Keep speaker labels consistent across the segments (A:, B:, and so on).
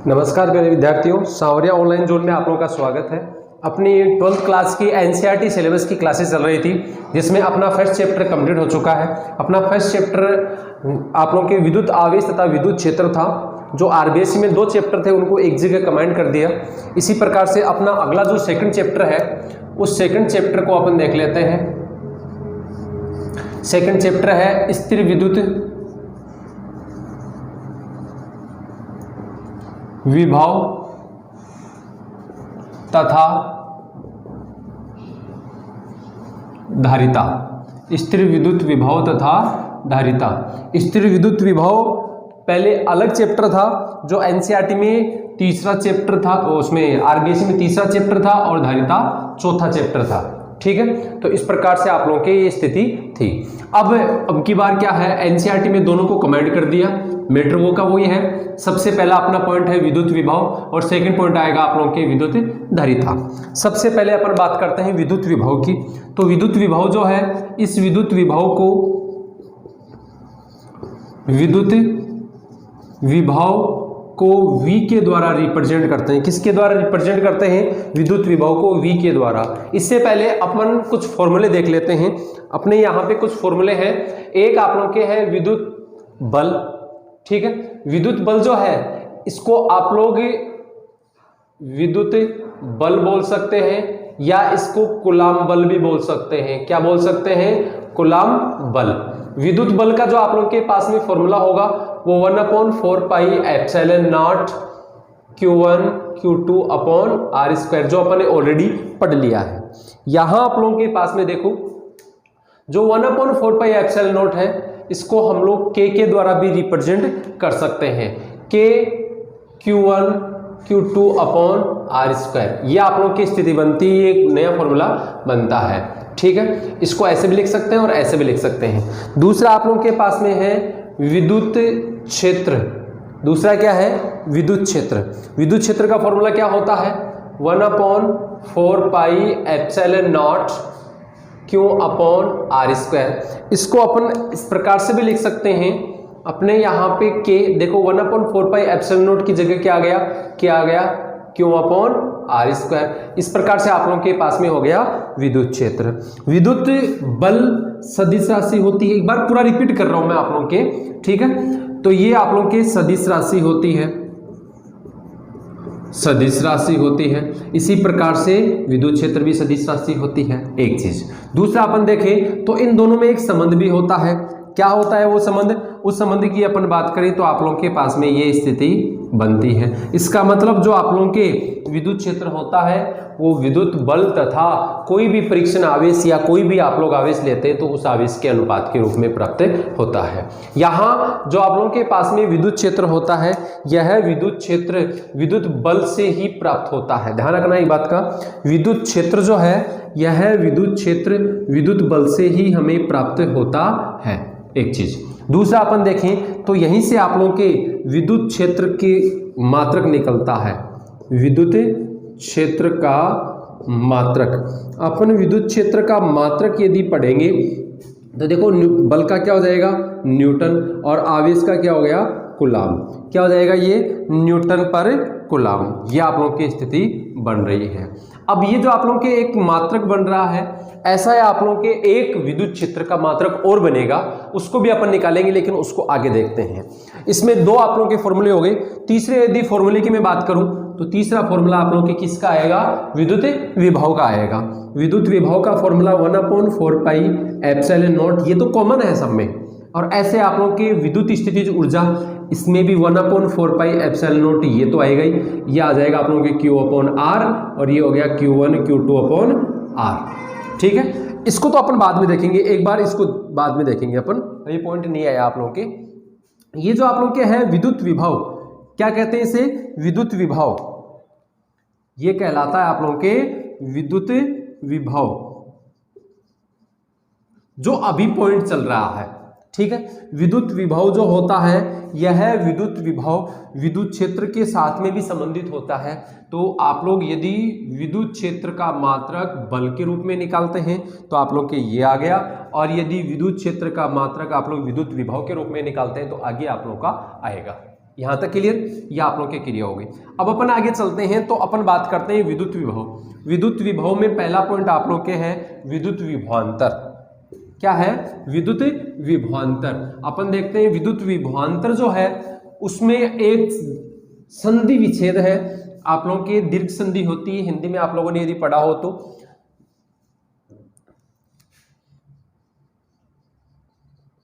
A: नमस्कार मेरे विद्यार्थियों, सांवरिया ऑनलाइन जोन में आप लोगों का स्वागत है। अपनी 12th क्लास की एनसीईआरटी सिलेबस की क्लासेस चल रही थी, जिसमें अपना फर्स्ट चैप्टर कंप्लीट हो चुका है। अपना फर्स्ट चैप्टर आप लोगों के विद्युत आवेश तथा विद्युत क्षेत्र था। जो आरबीएससी में 2 चैप्टर थे उनको एक जगह कंबाइन कर दिया। इसी प्रकार से अपना अगला जो सेकंड चैप्टर है, उस सेकंड चैप्टर को अपन देख लेते हैं। सेकंड चैप्टर है स्थिर विद्युत विभव तथा धारिता। स्थिर विद्युत विभव तथा धारिता। स्थिर विद्युत विभव पहले अलग चैप्टर था, जो एनसीईआरटी में तीसरा चैप्टर था, उसमें आरबीएससी में तीसरा चैप्टर था और धारिता चौथा चैप्टर था। ठीक है, तो इस प्रकार से आप लोगों की ये स्थिति थी। अब की बार क्या है, एनसीईआरटी में दोनों को कमेंट कर दिया। मैटर वो का वही है। सबसे पहला अपना पॉइंट है विद्युत विभव और सेकंड पॉइंट आएगा आप लोगों के विद्युत धारिता। सबसे पहले अपन बात करते हैं विद्युत विभव की। तो विद्युत विभव जो है, इस विद्युत विभव को V के द्वारा रिप्रेजेंट करते हैं। किसके द्वारा रिप्रेजेंट करते हैं? विद्युत विभव को V के द्वारा। इससे पहले अपन कुछ फॉर्मूले देख लेते हैं। अपने यहाँ पे कुछ फॉर्मूले हैं। एक आप लोगों के है विद्युत बल। ठीक है, विद्युत बल जो है, इसको आप लोग विद्युत बल बोल सकते हैं या इसको कूलाम बल भी बोल सकते हैं। क्या बोल सकते हैं? कूलाम बल। विद्युत बल का जो आप लोग के पास में फॉर्मूला होगा वो 1/4 पाई epsilon not Q1 Q2 upon R², जो अपन ने ऑलरेडी पढ़ लिया है। यहां आप लोगों के पास में देखो, जो 1/4 पाई एप्सिलॉन नॉट है, इसको हम लोग K के द्वारा भी रिप्रेजेंट कर सकते हैं। K Q1 Q2 upon R²। ये आप लोगों की स्थिति बनती है, एक नया फॉर्मूला बनता है। ठीक है, इसको ऐसे भी लिख सकते हैं और ऐसे भी लिख सकते हैं। दूसरा आप लोगों के पास में है विद्युत क्षेत्र। दूसरा क्या है? विद्युत क्षेत्र। विद्युत क्षेत्र का फॉर्मूला क्या होता है? 1/4 पाई epsilon naught Q upon R²। इसको अपन इस प्रकार से भी लिख सकते हैं। अपने यहाँ पे K देखो, 1/4 पाई एप्सिलॉन नॉट की जगह क्या आ गया? क्या आ गया? Q upon R²। इस प्रकार से आप लोगों के पास में हो गया विद्युत क्षेत्र। विद्युत बल सदिश राशि होती है। एक बार पूरा रिपीट कर रहा हूं मैं आप लोगों के, ठीक है। तो ये आप लोगों के सदिश राशि होती है, सदिश राशि होती है। इसी प्रकार से विद्युत क्षेत्र भी सदिश राशि होती है। एक चीज। दूसरा अपन देखें तो इन दोनों में एक संबंध भी होता है। क्या होता है वो संबंध? उस संबंध की अपन बात करें तो आप लोगों के पास में ये स्थिति बनती है। इसका मतलब जो आप लोगों के विद्युत क्षेत्र होता है वो विद्युत बल तथा कोई भी परीक्षण आवेश या कोई भी आप लोग आवेश लेते हैं तो उस आवेश के अनुपात के रूप में प्राप्त होता है। यहाँ जो आप लोगों के पास में विद्युत क्षेत्र होता है, यह विद्युत क्षेत्र विद्युत बल से ही प्राप्त होता है। ध्यान रखना ये बात का। विद्युत क्षेत्र जो है, यह विद्युत क्षेत्र विद्युत बल से ही हमें प्राप्त होता है। एक चीज। दूसरा अपन देखें तो यहीं से आप लोगों के विद्युत क्षेत्र के मात्रक निकलता है। विद्युत क्षेत्र का मात्रक। अपन विद्युत क्षेत्र का मात्रक यदि पढ़ेंगे तो देखो, बल का क्या हो जाएगा? न्यूटन। और आवेश का क्या हो गया? कूलाम। क्या हो जाएगा? ये न्यूटन पर कूलाम। ये आप लोगों की स्थिति बन रही है। अब ये जो आप लोगों के एक मात्रक बन रहा है, ऐसा है आप लोगों के एक विद्युत क्षेत्र का मात्रक और बनेगा, उसको भी अपन निकालेंगे, लेकिन उसको आगे देखते हैं। इसमें 2 आप लोगों के फॉर्मूले हो गए। तीसरे यदि फॉर्मूले की मैं बात करूं तो तीसरा फॉर्मूला आप लोगों के किसका आएगा? विद्युत विभव का आएगा। विद्युत विभव का फॉर्मूला 1/4 पाई एप्सिलॉन नॉट। ये तो कॉमन है सब में। और ऐसे आप लोगों के विद्युत स्थितिज ऊर्जा, इसमें भी 1/4 पाई एप्सिलॉन नॉट, ये तो आएगा ही। ये आ जाएगा आप लोगों के Q अपॉन R और ये हो गया Q1 Q2 अपॉन R। ठीक है, इसको तो अपन बाद में देखेंगे। एक बार इसको बाद में देखेंगे अपन, ये पॉइंट नहीं आया आप लोगों के। ये जो आप लोगों के है विद्युत विभव, क्या कहते हैं इसे? विद्युत विभव। ये कहलाता है आप लोगों के विद्युत विभव, जो अभी पॉइंट चल रहा है। ठीक है, विद्युत विभव जो होता है, यह विद्युत विभव विद्युत क्षेत्र के साथ में भी संबंधित होता है। तो आप लोग यदि विद्युत क्षेत्र का मात्रक बल के रूप में निकालते हैं तो आप लोग के ये आ गया, और यदि विद्युत क्षेत्र का मात्रक आप लोग विद्युत विभव के रूप में निकालते हैं तो आगे आप लोग का आएगा। यहाँ तक क्लियर? ये आप लोग की क्रिया होगी। अब अपन आगे चलते हैं तो अपन बात करते हैं विद्युत विभव। विद्युत विभव में पहला पॉइंट आप लोग के है विद्युत विभवांतर। क्या है? विद्युत विभवांतर। अपन देखते हैं विद्युत विभवांतर जो है उसमें एक संधि विच्छेद है, आप लोगों की दीर्घ संधि होती है, हिंदी में आप लोगों ने यदि पढ़ा हो तो।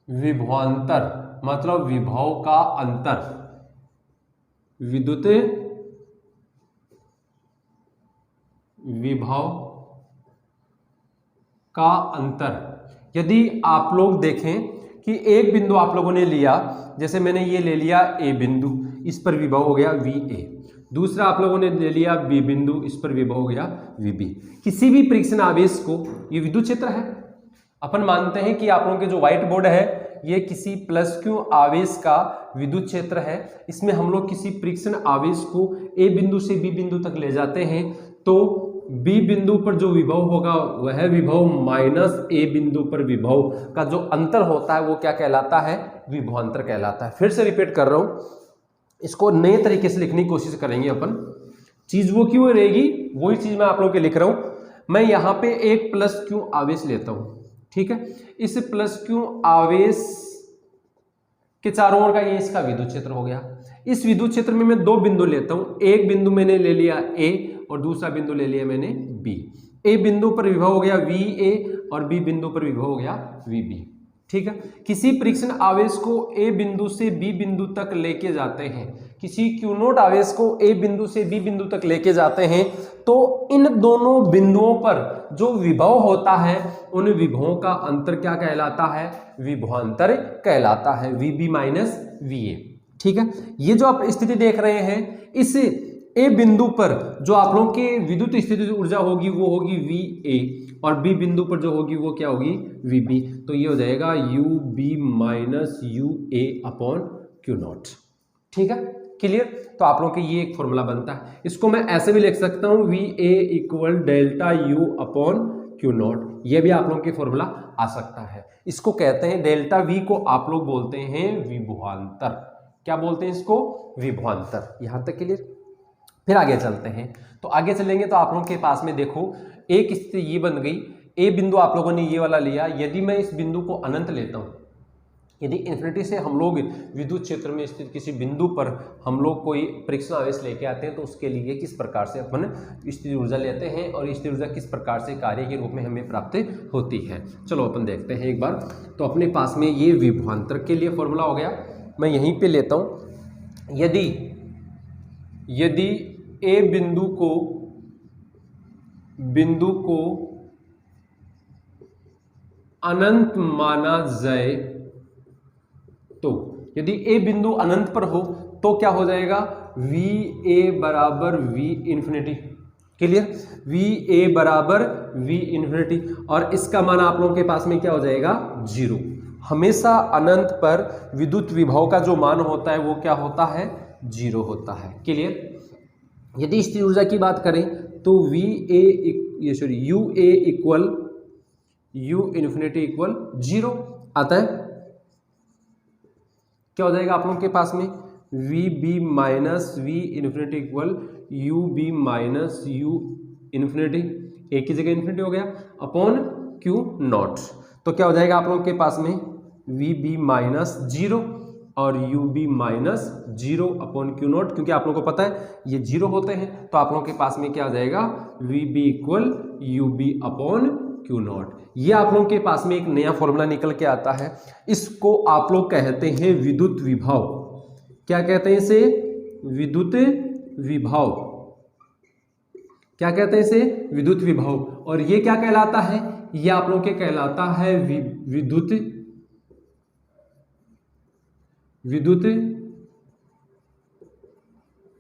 A: विभवांतर मतलब विभव का अंतर, विद्युत विभव का अंतर। यदि आप लोग देखें कि एक बिंदु आप लोगों ने लिया, जैसे मैंने ये ले लिया ए बिंदु, इस पर विभव हो गया वी ए। दूसरा आप लोगों ने ले लिया बी बिंदु, इस पर विभव हो गया वी बी। किसी भी परीक्षण आवेश को, ये विद्युत क्षेत्र है, अपन मानते हैं कि आप लोगों के जो व्हाइट बोर्ड है ये किसी प्लस क्यू आवेश का विद्युत क्षेत्र है। इसमें हम लोग किसी परीक्षण आवेश को ए बिंदु से बी बिंदु तक ले जाते हैं तो बी बिंदु पर जो विभव होगा वह विभव माइनस ए बिंदु पर विभव का जो अंतर होता है वो क्या कहलाता है? विभवांतर कहलाता है। फिर से रिपीट कर रहा हूं, इसको नए तरीके से लिखने की कोशिश करेंगे अपन। चीज वो क्यों रहेगी, वही चीज मैं आप लोगों के लिख रहा हूं। मैं यहां पे एक प्लस क्यू आवेश लेता हूं, ठीक है। इस प्लस क्यू आवेश के चारों ओर का ये इसका विद्युत क्षेत्र हो गया। इस विद्युत क्षेत्र में मैं दो बिंदु लेता हूं, एक बिंदु मैंने ले लिया ए और दूसरा बिंदु ले लिया मैंने बी। ए बिंदु पर विभव हो गया वी ए और बी बिंदु पर विभव हो गया वी बी, ठीक है। किसी परीक्षण आवेश को ए बिंदु से बी बिंदु तक लेके जाते हैं, किसी क्यू नोट आवेश को ए बिंदु से बी बिंदु तक लेके जाते हैं तो इन दोनों बिंदुओं पर जो विभव होता है उन विभवों का अंतर क्या कहलाता है? विभवांतर कहलाता है, V B minus V A, ठीक है। ये जो आप स्थिति देख रहे हैं, इस ए बिंदु पर जो आप लोगों की विद्युत स्थिति ऊर्जा होगी वो होगी वी ए और बी बिंदु पर जो होगी वो क्या होगी? V B. तो ये हो जाएगा U B minus U A upon Q naught, ठीक है, क्लियर। तो आप लोगों के ये एक फॉर्मूला बनता है। इसको मैं ऐसे भी लिख सकता हूं V A equal delta U upon Q naught, ये भी आप लोगों के फॉर्मूला आ सकता है। इसको कहते हैं डेल्टा वी को आप लोग बोलते हैं विभवांतर। क्या बोलते हैं इसको? विभवांतर। यहां तक क्लियर? फिर आगे चलते हैं। तो आगे चलेंगे तो आप लोगों के पास में देखो एक स्थिति ये बन गई, ए बिंदु आप लोगों ने ये वाला लिया। यदि मैं इस बिंदु को अनंत लेता हूं, यदि इन्फिनिटी से हम लोग विद्युत क्षेत्र में स्थित किसी बिंदु पर हम लोग कोई परीक्षण आवेश लेके आते हैं तो उसके लिए किस प्रकार से अपन स्थिर ऊर्जा लेते हैं और स्थिर ऊर्जा किस प्रकार से कार्य के रूप में हमें प्राप्त होती है। चलो अपन देखते हैं एक बार। तो अपने पास में ये विभवांतर के लिए फॉर्मूला हो गया, मैं यहीं पे लेता हूं। यदि ए बिंदु को अनंत माना जाए तो यदि ए बिंदु अनंत पर हो तो क्या हो जाएगा? वी ए बराबर we infinity, clear. V A बराबर वी इन्फिनिटी और इसका मान आप लोगों के पास में क्या हो जाएगा? 0। हमेशा अनंत पर विद्युत विभव का जो मान होता है वो क्या होता है? 0 होता है, क्लियर। यदि स्थिर ऊर्जा की बात करें तो V A U A equal you infinity equal 0 आता है। क्या हो जाएगा आप लोगों के पास में? V B minus V infinity equal U B minus U infinity, एक की जगह इन्फिनिटी हो गया, अपॉन क्यू नॉट। तो क्या हो जाएगा आप लोगों के पास में? वी बी माइनस 0 और U B minus 0 upon Q naught, क्योंकि आप लोगों को पता है ये 0 होते हैं तो आप लोगों के पास में क्या हो जाएगा? V B equal U B upon Q naught. ये आप लोगों के पास में एक नया फॉर्मूला निकल के आता है। इसको आप लोग कहते हैं विद्युत विभव। क्या कहते हैं इसे? विद्युत विभव। क्या कहते हैं इसे? विद्युत विभव। और ये क्या कहलाता है? ये आप लोगों के कहलाता है विद्युत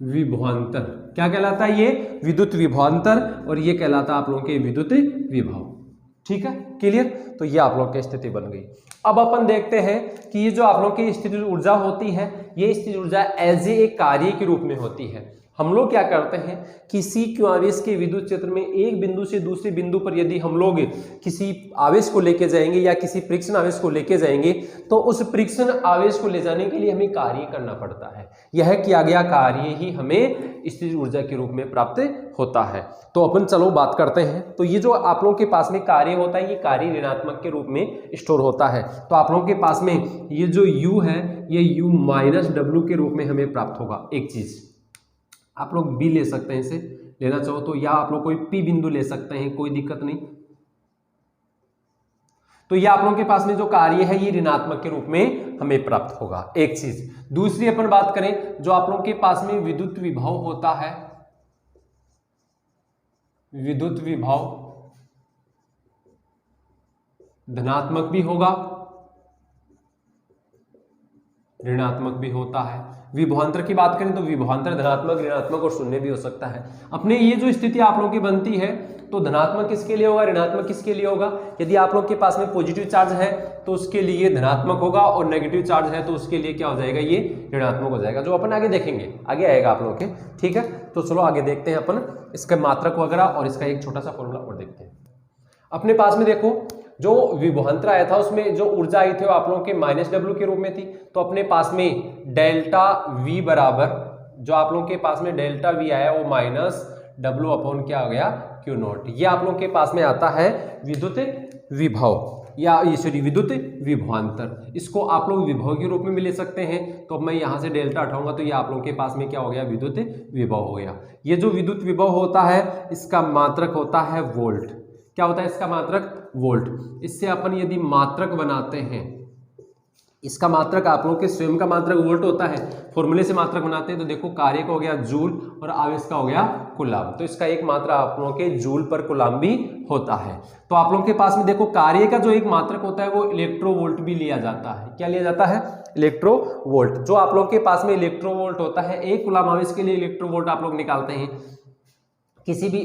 A: विभवांतर। क्या कहलाता है ये? विद्युत विभवांतर। और ये कहलाता है आप लोगों के विद्युत विभव, ठीक है, क्लियर। तो ये आप लोग की स्थिति बन गई। अब अपन देखते हैं कि ये जो आप लोग की स्थिर ऊर्जा होती है, ये स्थिर ऊर्जा एज ए कार्य के रूप में होती है। हम लोग क्या करते हैं, किसी क्यू आवेश के विद्युत क्षेत्र में एक बिंदु से दूसरे बिंदु पर यदि हम लोग किसी आवेश को लेके जाएंगे या किसी परीक्षण आवेश को लेके जाएंगे तो उस परीक्षण आवेश को ले जाने के लिए हमें कार्य करना पड़ता है। यह किया गया कार्य ही हमें स्थिर ऊर्जा के रूप में प्राप्त होता है। तो अपन चलो बात करते हैं। तो ये जो आप लोगों के पास में कार्य होता है, ये कार्य ऋणात्मक के रूप में स्टोर होता है। तो आप लोगों के पास में ये जो U है, ये U माइनस W के रूप में हमें प्राप्त होगा। एक चीज आप लोग B ले सकते हैं, इसे लेना चाहो तो, या आप लोग कोई P बिंदु ले सकते हैं, कोई दिक्कत नहीं। तो ये आप लोगों के पास में जो कार्य है ये ऋणात्मक के रूप में हमें प्राप्त होगा। एक चीज। दूसरी अपन बात करें, जो आप लोगों के पास में विद्युत विभव होता है, विद्युत विभव धनात्मक भी होगा, ऋणात्मक भी होता है। विभवांतर की बात करें तो विभवांतर धनात्मक, ऋणात्मक और शून्य भी हो सकता है। अपने ये जो स्थिति आप लोगों की बनती है, तो धनात्मक किसके लिए होगा, ऋणात्मक किसके लिए होगा। यदि आप लोगों के पास में पॉजिटिव चार्ज है तो उसके लिए धनात्मक होगा, और नेगेटिव चार्ज है तो उसके लिए क्या हो जाएगा, ये ऋणात्मक हो जाएगा। जो अपन आगे देखेंगे, आगे आएगा आप लोगों के, ठीक है। तो चलो आगे देखते हैं अपन इसका मात्रक वगैरह और इसका एक छोटा सा फॉर्मूला और देखते हैं। अपने पास में देखो, जो विभवांतर आया था उसमें जो ऊर्जा आई थी वो आप लोगों के -W के रूप में थी। तो अपने पास में डेल्टा V बराबर, जो आप लोगों के पास में डेल्टा V आया वो -W अपॉन क्या हो गया, Q0। ये आप लोगों के पास में आता है विद्युत विभव, या सॉरी विद्युत विभवांतर। इसको आप लोग विभव के रूप में भी ले सकते हैं। तो अब मैं यहाँ से डेल्टा हटाऊंगा तो ये आप लोगों के पास में क्या हो गया, विद्युत विभव हो गया। ये जो विद्युत विभव होता है इसका मात्रक होता है वोल्ट। क्या होता है इसका मात्रक, वोल्ट। इससे अपन यदि मात्रक बनाते हैं, इसका मात्रक आप लोगों के स्वयं का मात्रक वोल्ट होता है, फॉर्मूले से मात्रक बनाते हैं तो देखो कार्य का हो गया जूल और आवेश का हो गया कूलाम। तो इसका एक मात्रा आप लोगों के जूल पर कूलाम भी होता है। तो आप लोगों के पास में देखो कार्य का जो एक मात्रक होता है वो इलेक्ट्रोवोल्ट भी लिया जाता है। क्या लिया जाता है, इलेक्ट्रोवोल्ट। जो आप लोगों के पास में इलेक्ट्रोवोल्ट होता है, एक कूलाम आवेश के लिए इलेक्ट्रोवोल्ट आप लोग निकालते हैं, किसी भी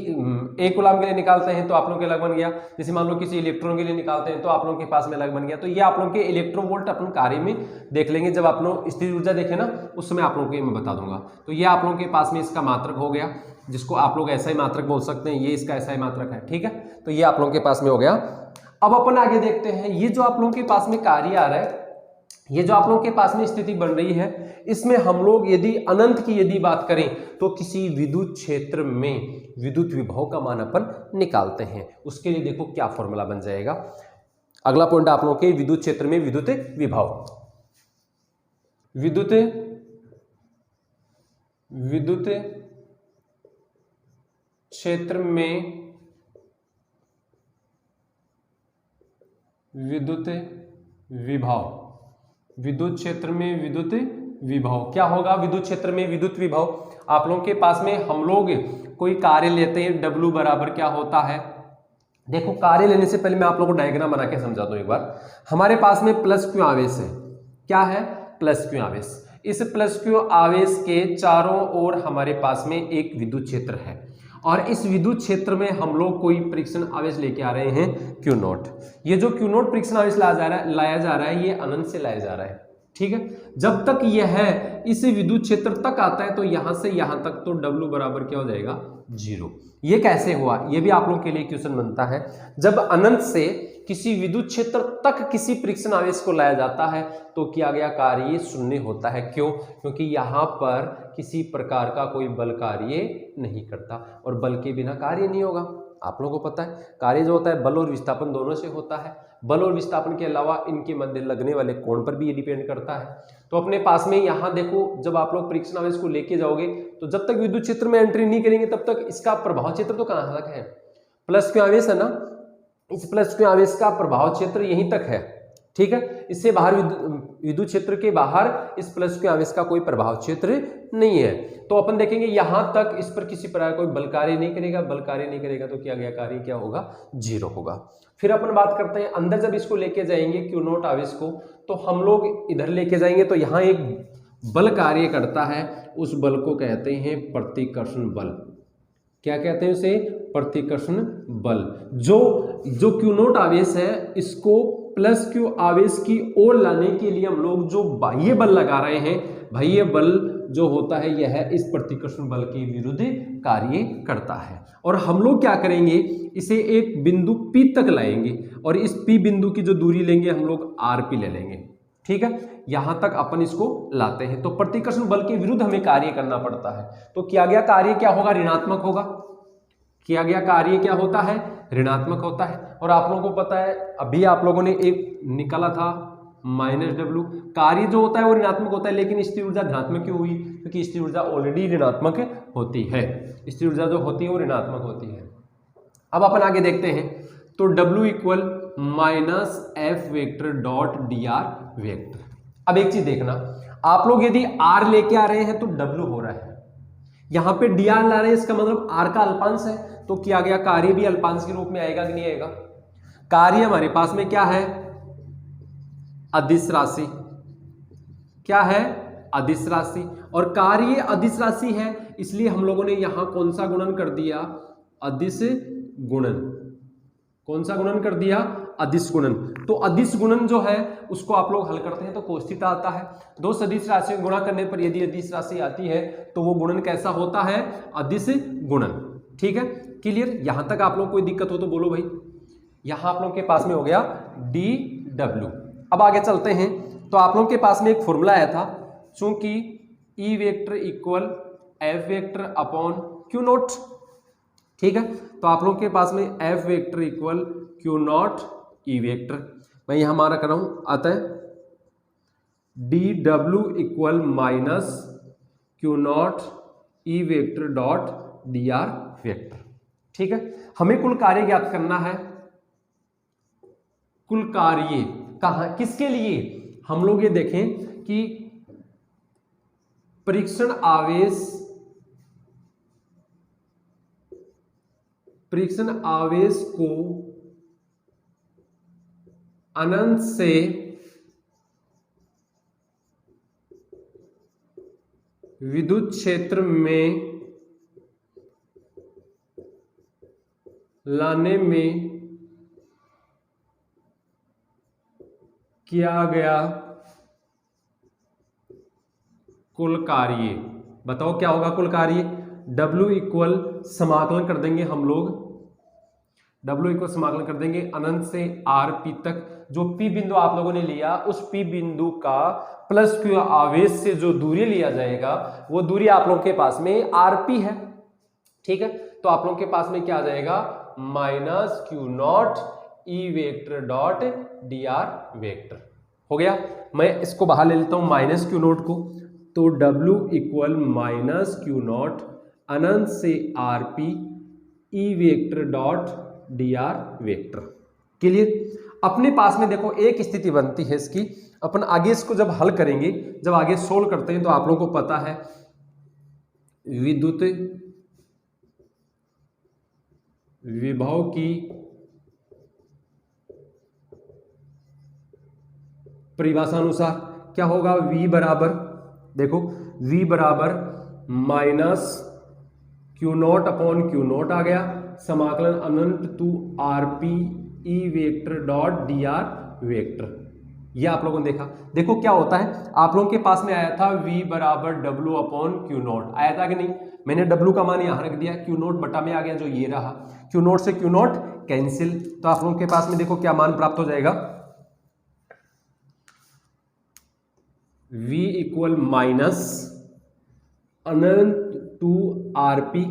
A: एक कूलाम के लिए निकालते हैं तो आप लोगों के अलग बन गया। जैसे मान लो किसी इलेक्ट्रॉन के लिए निकालते हैं तो आप लोगों के पास में अलग बन गया। तो ये आप लोगों के इलेक्ट्रोवोल्ट अपन कार्य में देख लेंगे, जब आप लोग स्थिर ऊर्जा देखें ना उस समय आप लोगों को मैं बता दूंगा। तो ये आप लोगों के पास में इसका मात्रक हो गया, जिसको आप लोग ऐसा ही मात्रक बोल सकते हैं, ये इसका ऐसा ही मात्रक है, ठीक है। तो ये आप लोगों के पास में हो गया। अब अपन आगे देखते हैं, ये जो आप लोगों के पास में कार्य आ रहा है, ये जो आप लोगों के पास में स्थिति बन रही है, इसमें हम लोग यदि अनंत की यदि बात करें तो किसी विद्युत क्षेत्र में विद्युत विभव का मान अपन निकालते हैं। उसके लिए देखो क्या फॉर्मूला बन जाएगा। अगला पॉइंट आप लोगों के विद्युत क्षेत्र में विद्युत विभव, विद्युत क्षेत्र में विद्युत विभव, विद्युत क्षेत्र में विद्युत विभव क्या होगा, विद्युत क्षेत्र में विद्युत विभव। आप लोगों के पास में हम लोग कोई कार्य लेते हैं, W बराबर क्या होता है। देखो कार्य लेने से पहले मैं आप लोगों को डायग्राम बना के समझा दूं एक बार। हमारे पास में प्लस क्यू आवेश है, क्या है, प्लस क्यू आवेश। इस प्लस क्यू आवेश के चारों ओर हमारे पास में एक विद्युत क्षेत्र है, और इस विद्युत क्षेत्र में हम लोग कोई परीक्षण आवेश लेके आ रहे हैं Q0। ये जो Q0 परीक्षण आवेश लाया जा रहा है ये अनंत से लाया जा रहा है, ठीक है। जब तक यह है इस विद्युत क्षेत्र तक आता है तो यहां से यहां तक तो W बराबर क्या हो जाएगा, 0। ये कैसे हुआ, ये भी आप लोगों के लिए क्वेश्चन बनता है। जब अनंत से किसी विद्युत क्षेत्र तक किसी परीक्षण आवेश को लाया जाता है तो किया गया कार्य शून्य होता है। क्यों, क्योंकि यहाँ पर किसी प्रकार का कोई बल कार्य नहीं करता, और बल के बिना कार्य नहीं होगा। आप लोगों को पता है कार्य जो होता है बल और विस्थापन दोनों से होता है। बल और विस्थापन के अलावा इनके मध्य लगने वाले कोण पर भी ये डिपेंड करता है। तो अपने पास में यहाँ देखो, जब आप लोग परीक्षण आवेश को लेके जाओगे तो जब तक विद्युत क्षेत्र में एंट्री नहीं करेंगे तब तक इसका प्रभाव क्षेत्र तो कहाँ तक है, प्लस क्यू आवेश है ना, इस प्लस क्यू आवेश का प्रभाव क्षेत्र यहीं तक है, ठीक है। इससे बाहर विद्युत क्षेत्र के बाहर इस प्लस क्यू आवेश का कोई प्रभाव क्षेत्र नहीं है। तो अपन देखेंगे यहां तक इस पर किसी प्रकार कोई बल कार्य नहीं करेगा, बल कार्य नहीं करेगा तो किया गया कार्य क्या होगा, 0 होगा। फिर अपन बात करते हैं अंदर, जब इसको लेके जाएंगे Q0 आवेश को, तो हम लोग इधर लेके जाएंगे तो यहाँ एक बल कार्य करता है, उस बल को कहते हैं प्रतिकर्षण बल। क्या कहते हैं उसे, प्रतिकर्षण बल। जो Q0 आवेश है इसको प्लस Q आवेश की ओर लाने के लिए हम लोग जो बाह्य बल लगा रहे हैं, बाह्य बल जो होता है यह इस प्रतिकर्षण बल के विरुद्ध कार्य करता है। और हम लोग क्या करेंगे, इसे एक बिंदु P तक लाएंगे और इस P बिंदु की जो दूरी लेंगे हम लोग RP ले लेंगे। ठीक है, यहां तक अपन इसको लाते हैं। तो प्रतिकर्षण बल के विरुद्ध हमें कार्य करना पड़ता है। तो किया गया कार्य क्या होगा, ऋणात्मक होगा। किया गया कार्य क्या होता है, ऋणात्मक होता है। और आप लोगों को पता है अभी आप लोगों ने एक निकाला था -W, कार्य जो होता है वो ऋणात्मक होता है, लेकिन स्थिर ऊर्जा धनात्मक क्यों हुई, क्योंकि स्थिर ऊर्जा ऑलरेडी ऋणात्मक होती है। स्थिर ऊर्जा जो होती है वो ऋणात्मक होती है। अब अपन आगे देखते हैं, तो W equal -F vector dot dr vector. अब एक चीज देखना, आप लोग यदि R लेके आ रहे हैं तो W हो रहा है, यहां पे dr ला रहे हैं, इसका मतलब R का अल्पांश है, तो किया गया कार्य भी अल्पांश के रूप में आएगा कि नहीं आएगा। कार्य हमारे पास में क्या है, अदिश राशि। क्या है, अदिश राशि। और कार्य अदिश राशि है, इसलिए हम लोगों ने यहां कौन सा गुणन कर दिया, अदिश गुणन। कौन सा गुणन कर दिया, अदिश गुणन। तो अदिश गुणन जो है उसको आप लोग हल करते हैं तो cos थीटा आता है। दो सदिश राशियों गुणा करने पर यदि अदिश राशि आती है तो वो गुणन कैसा होता है, अदिश गुणन। ठीक है, क्लियर। यहां तक आप लोग कोई दिक्कत हो तो बोलो भाई। यहां आप लोग के पास में हो गया DW। अब आगे चलते हैं, तो आप लोग के पास में एक फॉर्मूला आया था, चूंकि E vector equal F vector upon Q not. ठीक है, तो आप लोग के पास में F vector equal Q not E vector, मैं यहां मारा कर रहा हूं, आता है DW equal minus Q not E vector dot dr vector. ठीक है, हमें कुल कार्य ज्ञात करना है। कुल कार्य कहां, किसके लिए, हम लोग ये देखें कि परीक्षण आवेश को अनंत से विद्युत क्षेत्र में लाने में किया गया कुल कार्य। बताओ क्या होगा कुल कार्य। W इक्वल समाकलन कर देंगे हम लोग, W इक्वल समाकलन कर देंगे अनंत से RP तक। जो P बिंदु आप लोगों ने लिया उस P बिंदु का प्लस Q आवेश से जो दूरी लिया जाएगा वो दूरी आप लोगों के पास में RP है। ठीक है, तो आप लोगों के पास में क्या आ जाएगा, minus Q not E vector dot dr vector. हो गया, मैं इसको बाहर ले लेता हूं माइनस Q नॉट को, तो W equal minus Q nought अनंत से RP E vector dot dr vector. Clear. अपने पास में देखो एक स्थिति बनती है इसकी, अपन आगे इसको जब हल करेंगे, जब आगे सोल्व करते हैं तो आप लोगों को पता है विद्युत विभव की परिभाषा अनुसार क्या होगा, V बराबर, देखो V बराबर minus Q nought upon Q nought आ गया, समाकलन अनंत to RP E vector dot dr vector. ये आप लोगों ने देखा। देखो क्या होता है, आप लोगों के पास में आया था V बराबर W अपॉन Q नॉट, आया था कि नहीं। मैंने W का मान यहां रख दिया, Q नॉट बटा में आ गया जो ये रहा, Q नॉट से Q नॉट कैंसिल, तो आप लोगों के पास में देखो क्या मान प्राप्त हो जाएगा, V इक्वल माइनस अनंत to RP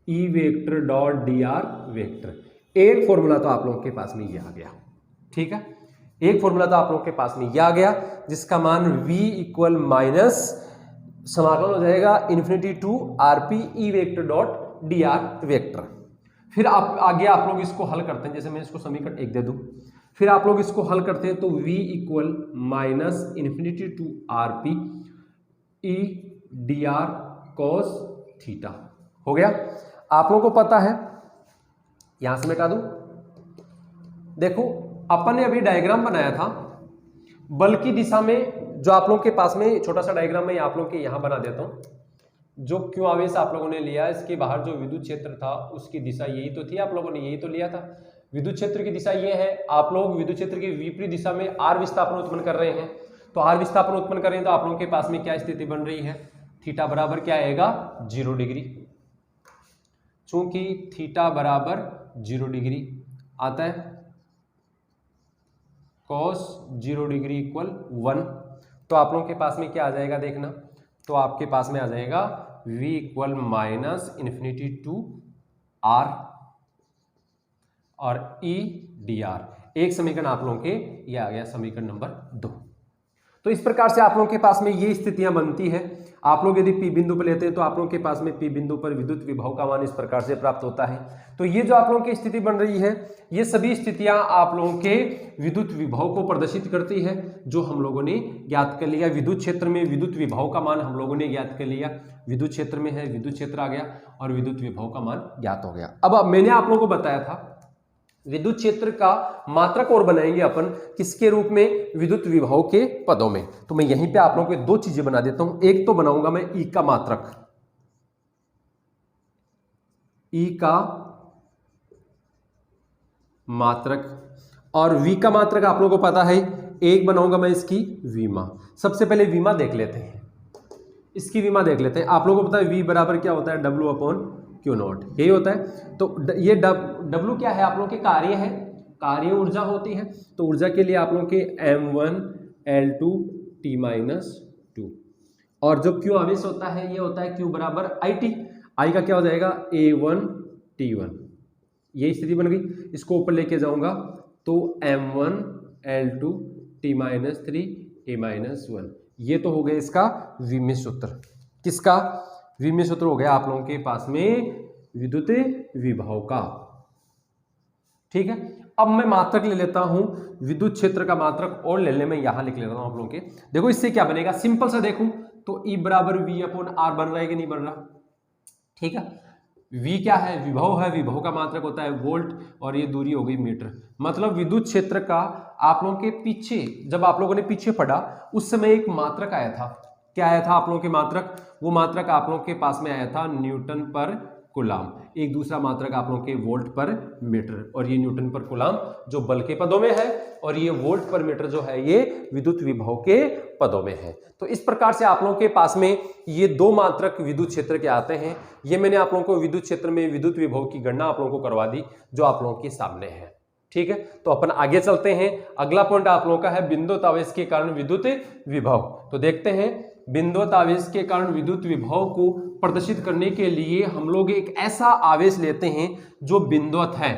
A: E vector dot dr vector. एक फॉर्मूला तो आप लोगों के पास में ये आ गया। ठीक है, एक फॉर्मूला तो आप लोगों के पास में ये आ गया जिसका मान V इक्वल माइनस समाकलन हो जाएगा infinity to RP E vector dot dr vector. फिर आप आगे आप लोग इसको हल करते हैं, जैसे मैं इसको समीकरण 1 दे दूं, फिर आप लोग इसको हल करते हैं तो V equal minus infinity to RP E dr cos theta. हो गया, आप लोगों को पता है, यहां से मिटा दूं। देखो अपन ने अभी डायग्राम बनाया था बल की दिशा में, जो आप लोगों के पास में छोटा सा डायग्राम मैं आप लोगों के यहां बना देता हूं। जो Q आवेश आप लोगों ने लिया, इसके बाहर जो विद्युत क्षेत्र था उसकी दिशा यही तो थी, आप लोगों ने यही तो लिया था। विद्युत क्षेत्र की दिशा ये है, आप लोग विद्युत क्षेत्र की विपरीत दिशा में R विस्थापन उत्पन्न कर रहे हैं, तो r विस्थापन उत्पन्न करें तो आप लोगों के पास में क्या स्थिति बन रही है, थीटा बराबर क्या आएगा 0 डिग्री। चूंकि थीटा बराबर 0 डिग्री आता है cos 0 डिग्री इक्वल 1, तो आप लोगों के पास में क्या आ जाएगा देखना, तो आपके पास में आ जाएगा v equal minus infinity to r और e dr। एक समीकरण आप लोगों के ये आ गया समीकरण नंबर 2। तो इस प्रकार से आप लोगों के पास में ये स्थितियां बनती है। आप लोग यदि P बिंदु पर लेते हैं तो आप लोगों के पास में P बिंदु पर विद्युत विभव का मान इस प्रकार से प्राप्त होता है। तो ये जो आप लोगों की स्थिति बन रही है, ये सभी स्थितियां आप लोगों के विद्युत विभव को प्रदर्शित करती है, जो हम लोगों ने ज्ञात कर लिया। विद्युत क्षेत्र में विद्युत विभव का मान हम लोगों ने ज्ञात कर लिया, विद्युत क्षेत्र में है, विद्युत क्षेत्र आ गया और विद्युत विभव का मान ज्ञात हो गया। अब मैंने आप लोगों को बताया था विद्युत क्षेत्र का मात्रक और बनाएंगे अपन किसके रूप में, विद्युत विभव के पदों में। तो मैं यहीं पे आप लोगों को दो चीजें बना देता हूं। एक तो बनाऊंगा मैं ई का मात्रक, ई का मात्रक, और वी का मात्रक आप लोगों को पता है। एक बनाऊंगा मैं इसकी वीमा। सबसे पहले वीमा देख लेते हैं, इसकी वीमा देख लेते हैं। आप लोगों को पता है वी बराबर क्या होता है, डब्ल्यू अपॉन क्यू नॉट, यही होता है। तो ये डब्ल्यू क्या है, आप लोगों के कार्य है, कार्य ऊर्जा होती है। तो ऊर्जा के लिए आप लोगों के m1L2 T-2, और जो क्यू आवेश होता है ये होता है क्यू बराबर IT। आई का क्या हो जाएगा A1 T1, ये स्थिति बन गई। इसको ऊपर लेके जाऊंगा तो m1L2 T-3 A-1, ये तो हो गया इसका विमीय सूत्र। किसका विमीय सूत्र हो गया आप लोगों के पास में विद्युत विभव का। ठीक है, अब मैं मात्रक ले लेता हूं, विद्युत क्षेत्र का मात्रक और लेने में यहां लिख लेता हूं आप लोगों के। देखो इससे क्या बनेगा, सिंपल सा देखूं तो E बराबर V अपॉन R बन रहा है कि नहीं बन रहा। ठीक है, V क्या है, विभव है, विभव का मात्रक होता है वोल्ट और ये दूरी हो गई मीटर। मतलब विद्युत क्षेत्र का आप लोगों के पीछे, जब आप लोगों ने पीछे पढ़ा उस समय एक मात्रक आया था। क्या आया था आप लोगों के मात्रक, वो मात्रक आप लोगों के पास में आया था न्यूटन पर कूलाम। एक दूसरा मात्रक आप लोगों के वोल्ट पर मीटर, और ये न्यूटन पर कूलाम जो बल के पदों में है, और ये वोल्ट पर मीटर जो है ये विद्युत विभव के पदों में है। तो इस प्रकार से आप लोगों के पास में ये दो मात्रक विद्युत क्षेत्र के आते हैं। ये मैंने आप लोगों को विद्युत क्षेत्र में विद्युत विभव की गणना आप लोगों को करवा दी, जो आप लोगों के सामने है। ठीक है, तो अपन आगे चलते हैं। अगला पॉइंट आप लोगों का है बिंदुवत आवेश के कारण विद्युत विभव। तो देखते हैं, बिंदुवत आवेश के कारण विद्युत विभव को प्रदर्शित करने के लिए हम लोग एक ऐसा आवेश लेते हैं जो बिंदुवत है।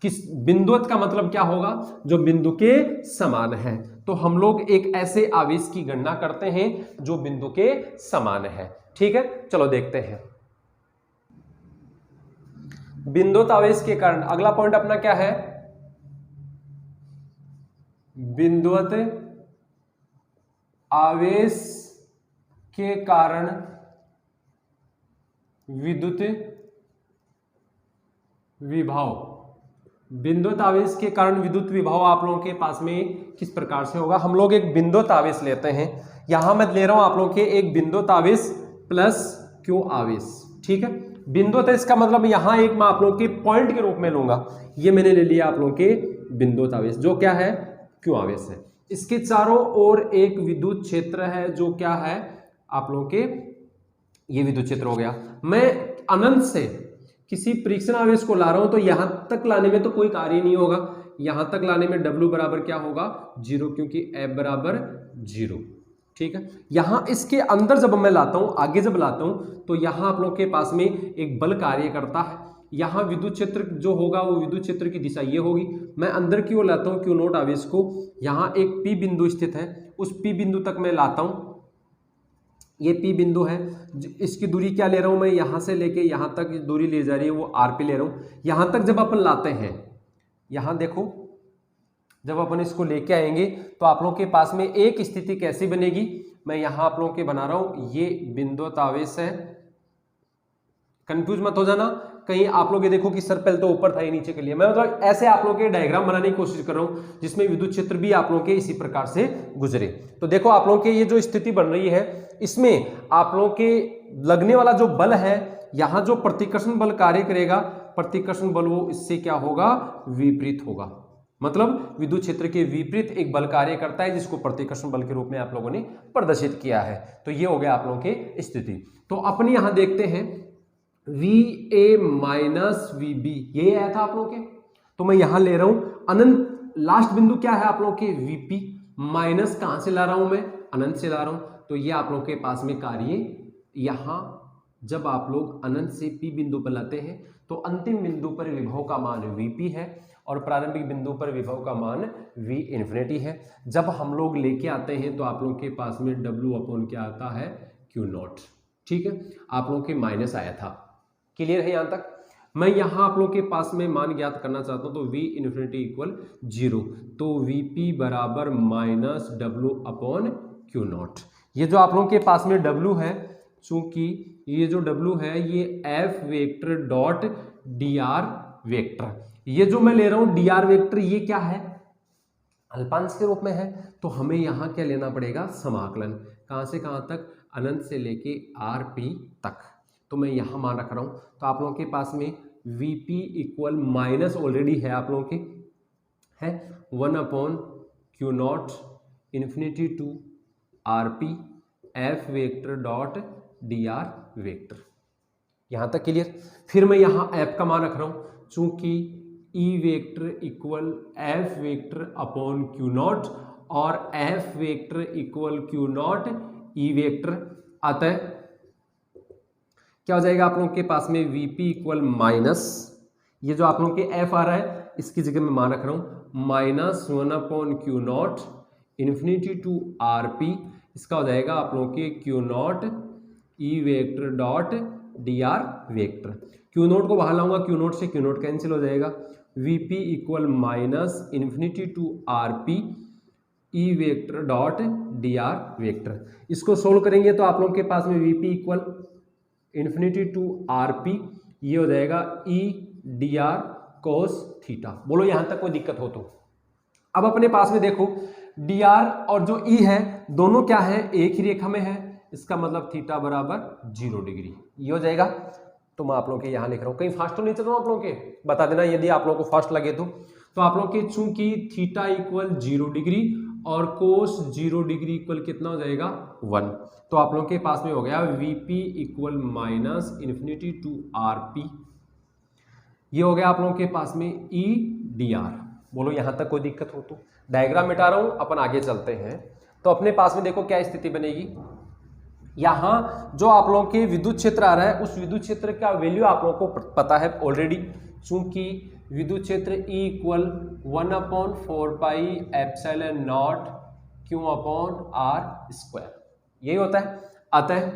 A: किस बिंदुवत का मतलब क्या होगा, जो बिंदु के समान है। तो हम लोग एक ऐसे आवेश की गणना करते हैं जो बिंदु के समान है। ठीक है, चलो देखते हैं। बिंदुवत आवेश के कारण अगला पॉइंट अपना क्या है, बिंदुवत आवेश के कारण विद्युत विभव। बिंदुवत आवेश के कारण विद्युत विभव आप लोगों के पास में किस प्रकार से होगा। हम लोग एक बिंदुवत आवेश लेते हैं, यहां मैं ले रहा हूं आप लोगों के एक बिंदुवत आवेश प्लस क्यू आवेश। ठीक है, बिंदुवत इसका मतलब यहां एक मैं आप लोगों के पॉइंट के रूप में लूंगा। ये मैंने ले लिया आप लोगों के बिंदुवत आवेश, जो क्या है क्यू आवेश है। इसके चारों ओर एक विद्युत क्षेत्र है, जो क्या है आप लोगों के ये विद्युत क्षेत्र हो गया। मैं अनंत से किसी परीक्षण आवेश को ला रहा हूं तो यहां तक लाने में तो कोई कार्य नहीं होगा। यहां तक लाने में W बराबर क्या होगा 0, क्योंकि F बराबर 0। ठीक है, यहां इसके अंदर जब मैं लाता हूं, आगे जब लाता हूं, तो यहां आप लोग के पास में एक बल कार्य करता है। यहां विद्युत क्षेत्र जो होगा वो विद्युत क्षेत्र की दिशा ये होगी। मैं अंदर की ओर लाता हूं क्यू नॉट आवेश को, यहां एक P बिंदु स्थित है, उस P बिंदु तक मैं लाता हूं। ये P बिंदु है, इसकी दूरी क्या ले रहा हूं मैं, यहां से लेके यहां तक दूरी ले जा रही है वो R पे ले रहा हूं। यहां तक जब अपन लाते हैं, यहां देखो जब अपन इसको लेके आएंगे तो आप लोगों के पास में एक स्थिति कैसी बनेगी, मैं यहां आप लोगों के बना रहा हूं, ये बिंदुवत आवेश है। कंफ्यूज मत हो जाना कहीं आप लोग ये देखो कि सर पहले तो ऊपर था, ये नीचे के लिए। मैं मतलब ऐसे आप लोगों के डायग्राम बनाने की कोशिश कर रहा हूं जिसमें विद्युत क्षेत्र भी आप लोगों के इसी प्रकार से गुजरे। तो देखो आप लोगों के ये जो स्थिति बन रही है, इसमें आप लोगों के लगने वाला जो बल है, यहां जो प्रतिकर्षण बल कार्य करेगा, प्रतिकर्षण बल वो इससे क्या होगा विपरीत होगा। मतलब विद्युत क्षेत्र के विपरीत एक बल कार्य करता है जिसको प्रतिकर्षण बल के रूप में आप लोगों ने प्रदर्शित किया है। तो ये हो गया आप लोगों के स्थिति। तो अपने यहां देखते हैं VA माइनस VB, ये आया था आप लोगों के, तो मैं यहां ले रहा हूं अनंत, लास्ट बिंदु क्या है आप लोगों के VP, माइनस कहां से ला रहा हूं मैं, अनंत से ला रहा हूं। तो ये आप लोगों के पास में कार्य यहां जब आप लोग अनंत से P बिंदु पर लाते हैं तो अंतिम बिंदु पर विभव का मान VP है और प्रारंभिक बिंदु पर विभव का मान V इन्फिनिटी है। जब हम लोग लेके आते हैं तो आप लोगों के पास में W अपॉन क्या आता है, Q0। ठीक है, आप लोगों के माइनस आया था, क्लियर है यहां तक। मैं यहां आप लोगों के पास में मान ज्ञात करना चाहता हूं, तो V इन्फिनिटी इक्वल 0, तो VP बराबर माइनस W अपॉन Q0। ये जो आप लोगों के पास में W है, चूंकि ये जो W है ये F vector dot dr vector, ये जो मैं ले रहा हूं dr वेक्टर, ये क्या है, अल्पांश के रूप में है। तो हमें यहां क्या लेना पड़ेगा, समाकलन, कहां से कहां तक, अनंत से लेके RP तक। तो मैं यहां मान रख रहा हूं, तो आप लोगों के पास में VP इक्वल माइनस ऑलरेडी है आप लोगों के, है 1 upon Q0 infinity to RP F vector dot dr vector, यहां तक क्लियर। फिर मैं यहां F का मान रख रहा हूं, चूंकि E vector equal F vector upon Q0 और F vector equal Q0 E vector, अतः क्या हो जाएगा आप लोगों के पास में VP इक्वल माइनस, ये जो आप लोगों के F आ रहा है इसकी जगह मैं मान रख रहा हूं minus 1 upon Q0 infinity to RP, इसका हो जाएगा आप लोगों के Q0 E vector dot dr vector. Q0 को बाहर लाऊंगा, Q0 से Q0 कैंसिल हो जाएगा, VP equal minus infinity to RP E vector dot dr vector. इसको सोल्व करेंगे तो आप लोगों के पास में VP equal infinity to RP, ये हो जाएगा E dr cos थीटा। बोलो यहां तक कोई दिक्कत हो तो। अब अपने पास में देखो dr और जो E है दोनों क्या है, एक ही रेखा में है, इसका मतलब थीटा बराबर 0 डिग्री, ये हो जाएगा। तो मैं आप लोगों के यहाँ लिख रहा हूँ, कहीं फास्ट तो नहीं चल रहा हूँ, आप लोगों के बता देना यदि आप लोगों को फास्ट लगे तो आप लोगों के चूंकि थीटा इक्वल 0 डिग्री और कोस 0 डिग्री इक्वल कितना हो जाएगा 1, तो आप लोगों के पास में हो गया VP equal minus infinity to RP, ये हो गया आप लोगों के पास में E dr। बोलो यहां तक कोई दिक्कत हो तो। डायग्राम मिटा रहा हूं, अपन आगे चलते हैं। तो अपने पास में देखो क्या स्थिति बनेगी, यहां जो आप लोगों के विद्युत क्षेत्र आ रहा है उस विद्युत क्षेत्र का वैल्यू आप लोगों को पता है ऑलरेडी, चूंकि विद्युत क्षेत्र E equal 1 upon 4 pi epsilon naught Q upon R square, यही होता है। अतः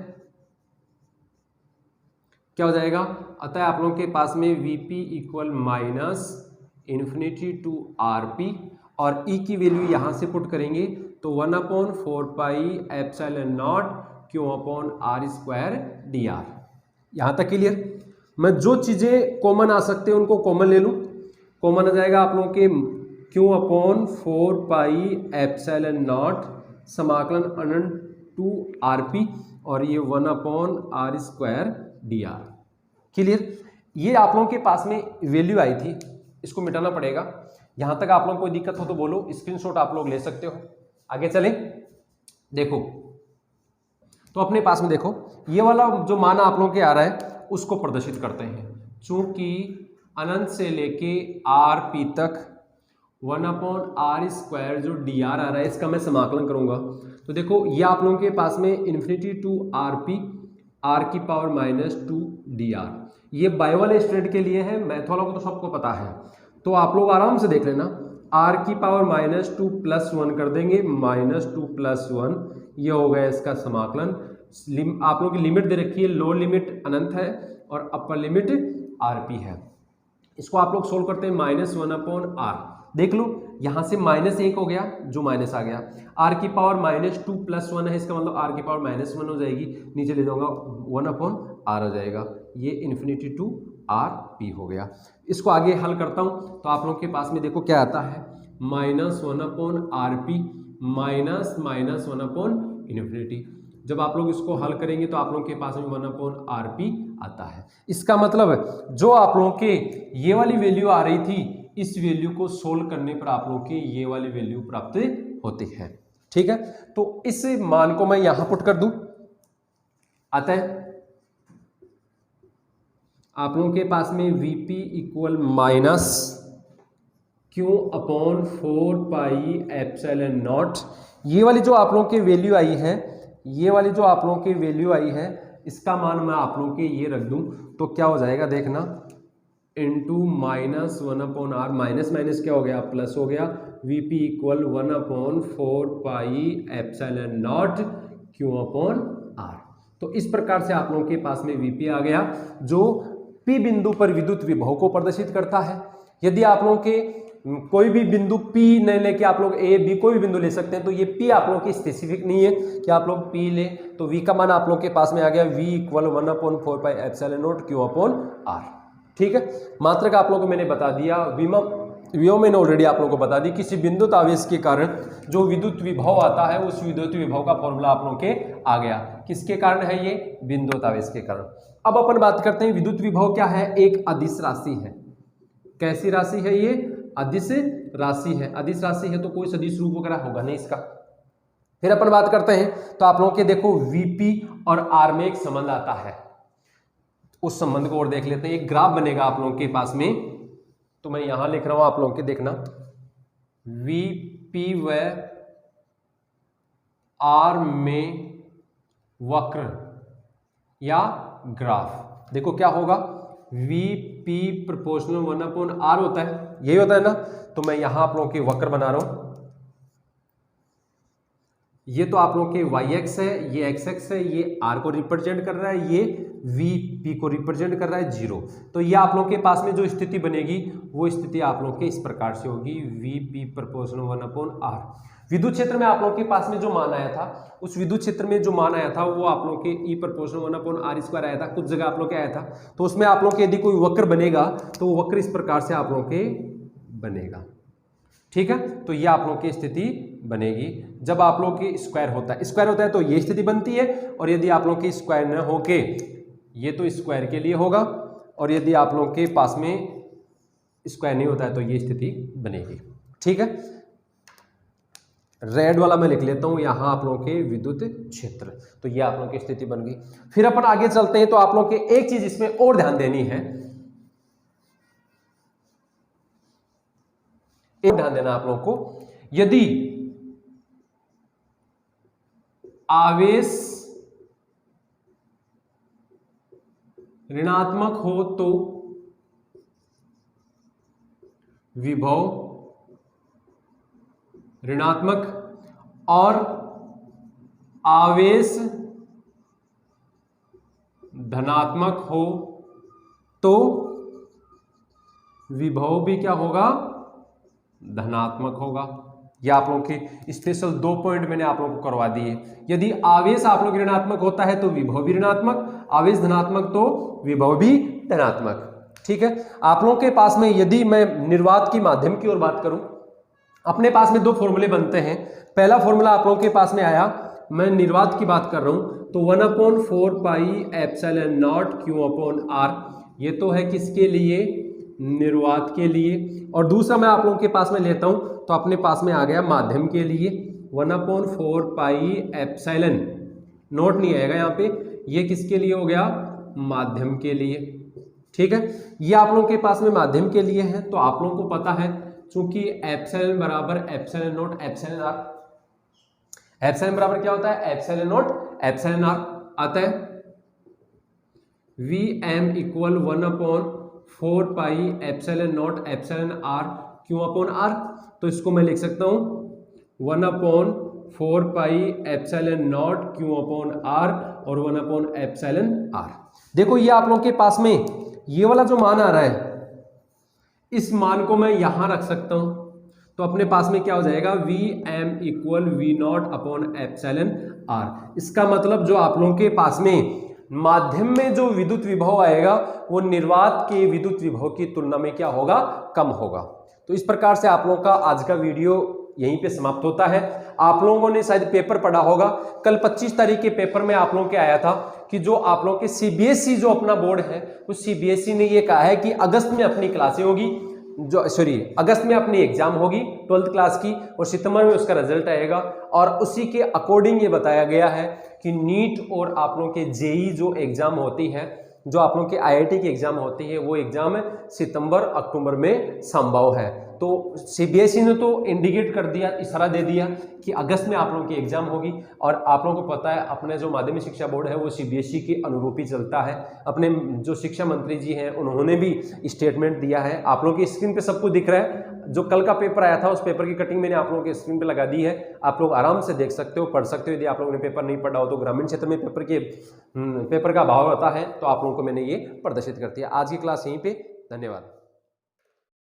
A: क्या हो जाएगा, अतः आप लोगों के पास में VP equal minus infinity to RP और E की वैल्यू यहां से पुट करेंगे तो 1 upon 4 pi epsilon naught Q upon R square dr। यहां तक क्लियर। मैं जो चीजें कॉमन आ सकते हैं उनको कॉमन ले लूं, कॉमन आ जाएगा आप लोगों के Q upon 4 pi epsilon not समाकलन अनंत टू RP और ये 1 upon R square dr, clear. ये आप लोगों के पास में वैल्यू आई थी, इसको मिटाना पड़ेगा। यहां तक आप लोगों को कोई दिक्कत हो तो बोलो, स्क्रीनशॉट आप लोग ले सकते हो। आगे चलें, देखो तो अपने पास में देखो ये वाला जो मान आप लोगों के आ रहा है उसको प्रदर्शित करते हैं, चूंकि अनंत से लेके RP तक 1 अपॉन R स्क्वायर जो dr आ रहा है इसका मैं समाकलन करूंगा। तो देखो ये आप लोगों के पास में इन्फिनिटी टू RP R की पावर माइनस 2 dr, ये बायो वाले स्टूडेंट के लिए है, मैथ वालों को तो सबको पता है। तो आप लोग आराम से देख लेना, R की पावर माइनस 2 प्लस 1 कर देंगे, माइनस 2 प्लस 1, ये हो गया इसका समाकलन। आप लोगों की लिमिट दे रखी है, लोअर लिमिट अनंत है और अपर लिमिट RP है। इसको आप लोग सोल्व करते हैं माइनस 1 अपॉन R, देख लो यहां से माइनस 1 हो गया जो माइनस आ गया, R की पावर माइनस 2 प्लस 1 है, इसका मतलब R की पावर माइनस 1 हो जाएगी, नीचे ले जाऊंगा 1 अपॉन R हो जाएगा, ये इन्फिनिटी टू RP हो गया। इसको आगे हल करता हूं तो आप लोग के पास में देखो क्या आता है, minus 1 upon RP minus minus 1 upon infinity. जब आप लोग इसको हल करेंगे तो आप लोग के पास में 1 अपॉन RP आता है। इसका मतलब जो आप लोगों के ये वाली वैल्यू आ रही थी इस वैल्यू को सोल्व करने पर आप लोगों की ये वाली वैल्यू प्राप्त होती है। ठीक है, तो इस मान को मैं यहां पुट कर दूं, अतः आप लोगों के पास में Vp equal minus Q upon 4 pi epsilon not, ये वाली जो आप लोगों की वैल्यू आई है, ये वाली जो आप लोगों की वैल्यू आई है, इसका मान मैं आप लोगों के ये रख दूं तो क्या हो जाएगा देखना, into minus 1 upon R, minus minus क्या हो गया प्लस हो गया, Vp equal 1 upon 4 pi epsilon naught Q upon R. तो इस प्रकार से आप लोगों के पास में Vp आ गया जो P बिंदु पर विद्युत विभव को प्रदर्शित करता है। यदि आप लोगों के कोई भी बिंदु P नहीं लेके आप लोग A B कोई भी बिंदु ले सकते हैं, तो ये P आप लोगों की स्पेसिफिक नहीं है कि आप लोग P ले, तो V का मान आप लोगों के पास में आ गया V equal 1 upon 4 pi epsilon naught Q upon R. ठीक है, मात्रक आप लोगों को मैंने बता दिया, विभव मैंने ऑलरेडी आप लोगों को बता दी, किसी बिंदुत आवेश के कारण जो विद्युत विभव आता है उस विद्युत विभव का फॉर्मूला आप लोगों के आ गया। किसके कारण है ये, बिंदुत आवेश के कारण। अब अपन बात करते हैं विद्युत विभव क्या है, एक अदिश राशि है। कैसी राशि है ये, अदिश राशि है। अदिश राशि है तो कोई सदिश रूप वगैरह होगा नहीं इसका। फिर अपन बात करते हैं तो आप लोगों के देखो Vp और R में एक संबंध आता है, उस संबंध को और देख लेते हैं। एक ग्राफ बनेगा आप लोगों के पास में, तो मैं यहां लिख रहा हूं आप लोगों के देखना, Vp व R में वक्र या ग्राफ। देखो क्या होगा, Vp प्रोपोर्शनल 1 अपॉन R होता है, यही होता है ना। तो मैं यहां आप लोगों के वक्र बना रहा हूं, ये तो आप लोगों के y-x है, ये x-x है, ये R को रिप्रेजेंट कर रहा है, ये Vp को रिप्रेजेंट कर रहा है 0। तो ये आप लोगों के पास में जो स्थिति बनेगी वो स्थिति आप लोगों के इस प्रकार से होगी, Vp प्रोपोर्शनल 1 अपॉन R। विद्युत क्षेत्र में आप लोगों के पास में जो मान आया था, उस विद्युत क्षेत्र में जो मान आया था वो आप लोगों के E proportional 1 upon R square आया था, कुछ जगह आप लोग के आया था। तो उसमें आप लोग के यदि कोई वक्र बनेगा तो वो वक्र इस प्रकार से आप लोगों के बनेगा। ठीक है, तो ये आप लोगों की स्थिति बनेगी जब आप लोग की स्क्वायर होता है। स्क्वायर होता है तो ये स्थिति बनती है, और यदि आप लोग की स्क्वायर न होके, ये तो स्क्वायर के लिए होगा, और यदि आप लोग के पास में स्क्वायर नहीं होता है तो ये स्थिति बनेगी। ठीक है, रेड वाला मैं लिख लेता हूं यहां आप लोगों के विद्युत क्षेत्र, तो ये आप लोगों की स्थिति बन गई। फिर अपन आगे चलते हैं तो आप लोग के एक चीज इसमें और ध्यान देनी है, एक ध्यान देना आप लोगों को, यदि आवेश ऋणात्मक हो तो विभव ऋणात्मक, और आवेश धनात्मक हो तो विभव भी क्या होगा, धनात्मक होगा। ये आप लोगों के स्पेशल 2 पॉइंट मैंने आप लोगों को करवा दिए। यदि आवेश आप लोग ऋणात्मक होता है तो विभव भी ऋणात्मक, आवेश धनात्मक तो विभव भी धनात्मक। ठीक है, आप लोगों के पास में यदि मैं निर्वात की माध्यम की ओर बात करूं, अपने पास में 2 फॉर्मूले बनते हैं। पहला फॉर्मूला आप लोगों के पास में आया, मैं निर्वात की बात कर रहा हूं तो 1 upon 4 pi epsilon naught Q upon R, ये तो है किसके लिए, निर्वात के लिए। और दूसरा मैं आप लोगों के पास में लेता हूं तो अपने पास में आ गया माध्यम के लिए, 1 अपॉन 4 पाई एप्सिलॉन नॉट नहीं आएगा यहाँ पे, ये किसके लिए हो गया, माध्यम के लिए। ठीक है, ये आप लोगों के पास में माध्यम के लिए है। तो आप लोगों को पता है चूंकि एप्सिलॉन बराबर epsilon naught epsilon R, epsilon बराबर क्या होता है, एप्सिलॉन नॉट एप्सिलॉन आर आता है। Vm equal 1 upon 4 pi epsilon naught epsilon R Q upon R, तो इसको मैं लिख सकता हूं 1 upon 4 pi epsilon naught Q upon R और 1 अपॉन एप्सिलॉन आर। देखो ये आप लोगों के पास में ये वाला जो मान आ रहा है, इस मान को मैं यहां रख सकता हूं, तो अपने पास में क्या हो जाएगा, Vm equal V naught upon epsilon R. इसका मतलब जो आप लोगों के पास में माध्यम में जो विद्युत विभव आएगा वो निर्वात के विद्युत विभव की तुलना में क्या होगा, कम होगा। तो इस प्रकार से आप लोगों का आज का वीडियो यहीं पे समाप्त होता है। आप लोगों ने शायद पेपर पढ़ा होगा, कल 25 तारीख के पेपर में आप लोगों के आया था कि जो आप लोगों के CBSE जो अपना बोर्ड है, उस CBSE ने ये कहा है कि अगस्त में अपनी क्लासें होगी, जो सॉरी अगस्त में अपनी एग्जाम होगी 12th क्लास की और सितंबर में उसका रिजल्ट आएगा। और उसी के अकॉर्डिंग ये बताया गया है कि नीट और आप लोगों के जेई जो एग्जाम होती है, जो आप लोगों के आईआईटी की एग्जाम होती है, वो एग्जाम सितंबर अक्टूबर में संभव है। तो सीबीएसई ने तो इंडिकेट कर दिया, इशारा दे दिया कि अगस्त में आप लोगों की एग्जाम होगी। और आप लोगों को पता है अपने जो माध्यमिक शिक्षा बोर्ड है वो सीबीएसई के अनुरूप ही चलता है। अपने जो शिक्षा मंत्री जी हैं उन्होंने भी स्टेटमेंट दिया है। आप लोगों की स्क्रीन पे सब कुछ दिख रहा है। जो कल का पेपर आया था उस पेपर की कटिंग मैंने आप लोगों के स्क्रीन पे लगा दी है, आप लोग आराम से देख सकते हो, पढ़ सकते हो। यदि आप लोगों ने पेपर नहीं पढ़ा हो तो ग्रामीण क्षेत्र में पेपर का अभाव रहता है, तो आप लोगों को मैंने ये प्रदर्शित कर दिया। आज की क्लास यहीं पे, धन्यवाद।